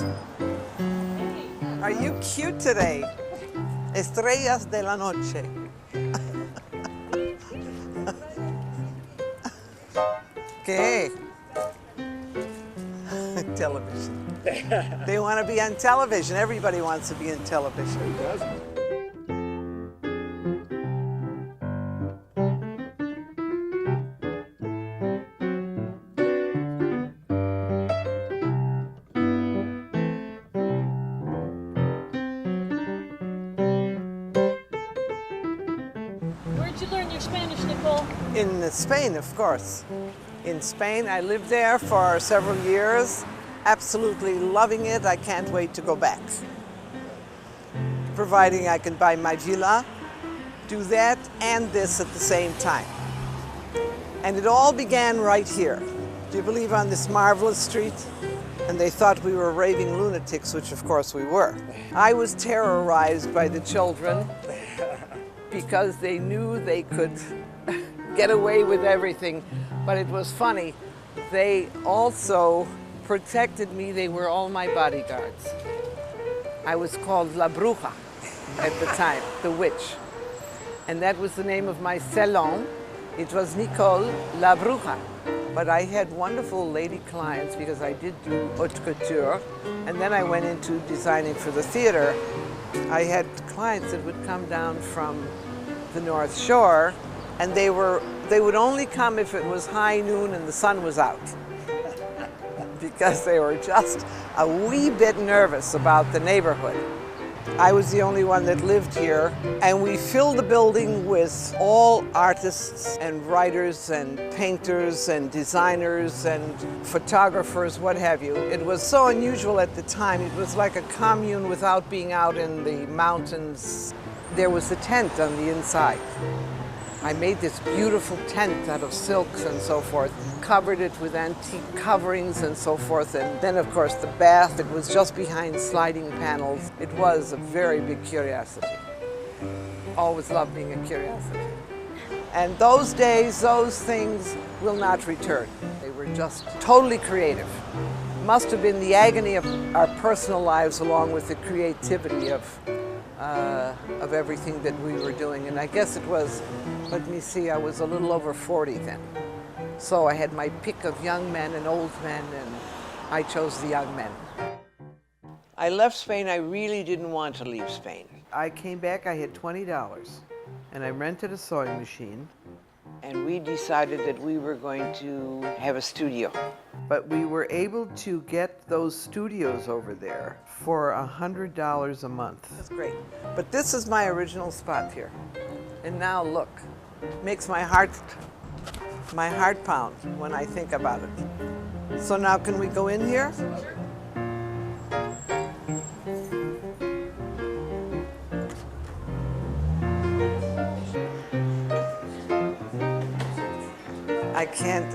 Yes. Are you cute today? Estrellas de la noche. ¿Qué? Television. They want to be on television. Everybody wants to be in television. Where'd you learn your Spanish, Nicole? In Spain, of course. In Spain, I lived there for several years, absolutely loving it. I can't wait to go back. Providing I can buy my villa, do that and this at the same time. And it all began right here. Do you believe on this marvelous street? And they thought we were raving lunatics, which of course we were. I was terrorized by the children because they knew they could get away with everything. But it was funny. They also protected me. They were all my bodyguards. I was called La Bruja at the time, the witch. And that was the name of my salon. It was Nicole La Bruja. But I had wonderful lady clients because I did do haute couture. And then I went into designing for the theater. I had clients that would come down from the North Shore, and they would only come if it was high noon and the sun was out, because they were just a wee bit nervous about the neighborhood. I was the only one that lived here, and we filled the building with all artists and writers and painters and designers and photographers, what have you. It was so unusual at the time. It was like a commune without being out in the mountains. There was a tent on the inside. I made this beautiful tent out of silks and so forth, covered it with antique coverings and so forth, and then of course the bath, it was just behind sliding panels. It was a very big curiosity. Always loved being a curiosity. And those days, those things will not return. They were just totally creative. Must have been the agony of our personal lives along with the creativity of everything that we were doing. And I guess it was, let me see, I was a little over 40 then. So I had my pick of young men and old men, and I chose the young men. I left Spain. I really didn't want to leave Spain. I came back, I had $20, and I rented a sewing machine. And we decided that we were going to have a studio. But we were able to get those studios over there for $100 a month. That's great. But this is my original spot here. And now look, makes my heart pound when I think about it. So now can we go in here?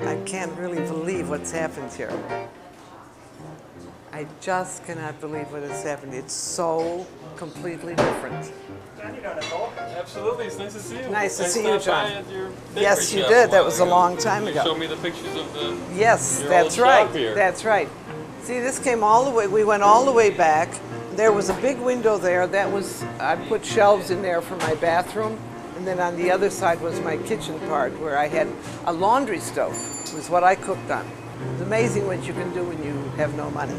I can't really believe what's happened here. I just cannot believe what has happened. It's so completely different. Absolutely, it's nice to see you. Nice to see you, John. Yes, you shop did. a That while was a ago. long time You ago. showed me the pictures of the Yes, your that's old right. shop here. That's right. See, this came all the way. We went all the way back. There was a big window there. That was, I put shelves in there for my bathroom. And then on the other side was my kitchen part where I had a laundry stove. It was what I cooked on. It's amazing what you can do when you have no money.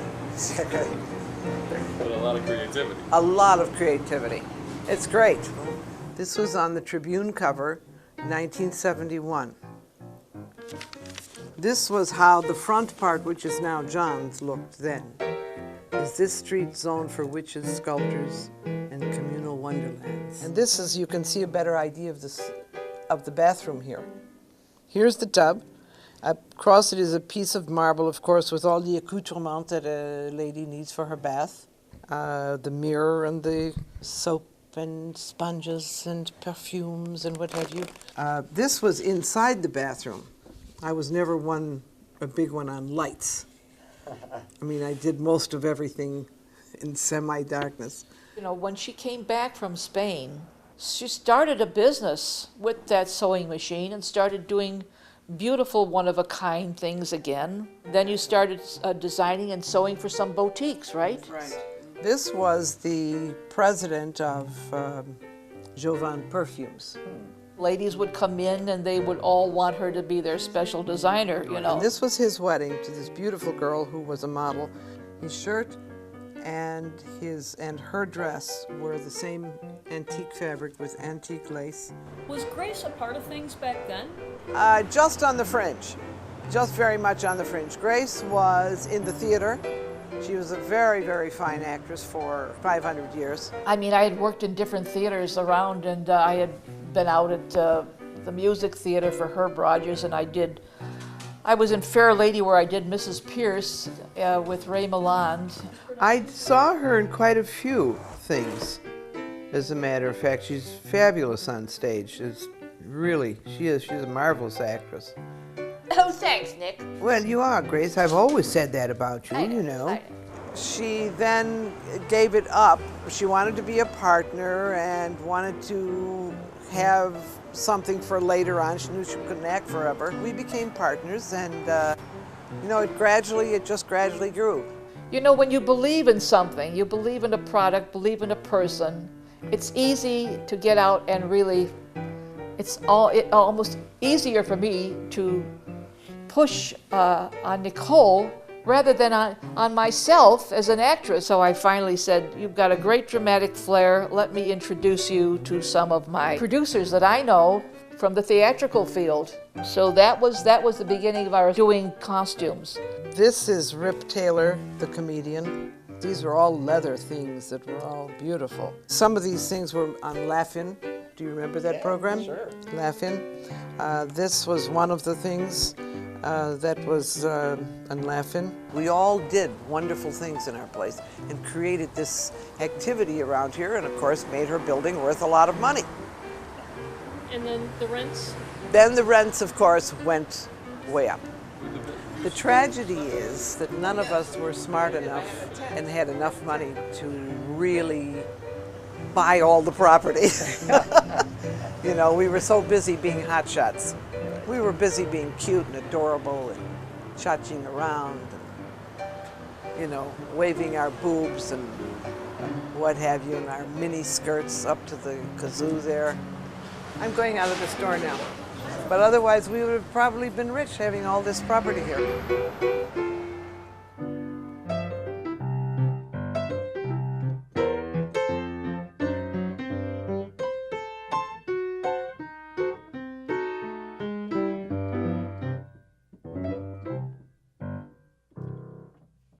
But a lot of creativity. A lot of creativity. It's great. This was on the Tribune cover, 1971. This was how the front part, which is now John's, looked then. Is this street zoned for witches, sculptors, and communal wonderlands? And this is, you can see a better idea of this, of the bathroom here. Here's the tub. Across it is a piece of marble, of course, with all the accoutrements that a lady needs for her bath. The mirror and the soap and sponges and perfumes and what have you. This was inside the bathroom. I was never a big one on lights. I mean, I did most of everything in semi-darkness. You know, when she came back from Spain, she started a business with that sewing machine and started doing beautiful, one-of-a-kind things again. Then you started designing and sewing for some boutiques, right? Right. This was the president of Jovan Perfumes. Ladies would come in and they would all want her to be their special designer, you know. And this was his wedding to this beautiful girl who was a model. His shirt and her dress were the same antique fabric with antique lace. Was Grace a part of things back then? Just on the fringe, just very much on the fringe. Grace was in the theater. She was a very, very fine actress for 500 years. I mean, I had worked in different theaters around, and I had been out at the music theater for Herb Rogers, and I was in Fair Lady where I did Mrs. Pierce with Ray Milland. I saw her in quite a few things, as a matter of fact. She's fabulous on stage. She's a marvelous actress. Oh, thanks, Nick. Well, you are, Grace. I've always said that about you, you know. I know. She then gave it up. She wanted to be a partner and wanted to have something for later on. She knew she couldn't act forever. We became partners, and you know, it just gradually grew. You know, when you believe in something, you believe in a product, believe in a person, it's easy to get out and really, it's almost easier for me to push on Nicole rather than on myself as an actress. So I finally said, you've got a great dramatic flair. Let me introduce you to some of my producers that I know from the theatrical field. So that was the beginning of our doing costumes. This is Rip Taylor, the comedian. These were all leather things that were all beautiful. Some of these things were on Laugh-In. Do you remember that program? Sure. Laugh-In. This was one of the things that was on Laugh-In. We all did wonderful things in our place and created this activity around here, and of course made her building worth a lot of money. And then the rents? Then the rents, of course, went way up. The tragedy is that none of us were smart enough and had enough money to really buy all the property. You know, we were so busy being hotshots. We were busy being cute and adorable and cha-ching around and, you know, waving our boobs and what have you, and our mini skirts up to the kazoo there. I'm going out of the store now. But otherwise, we would have probably been rich having all this property here.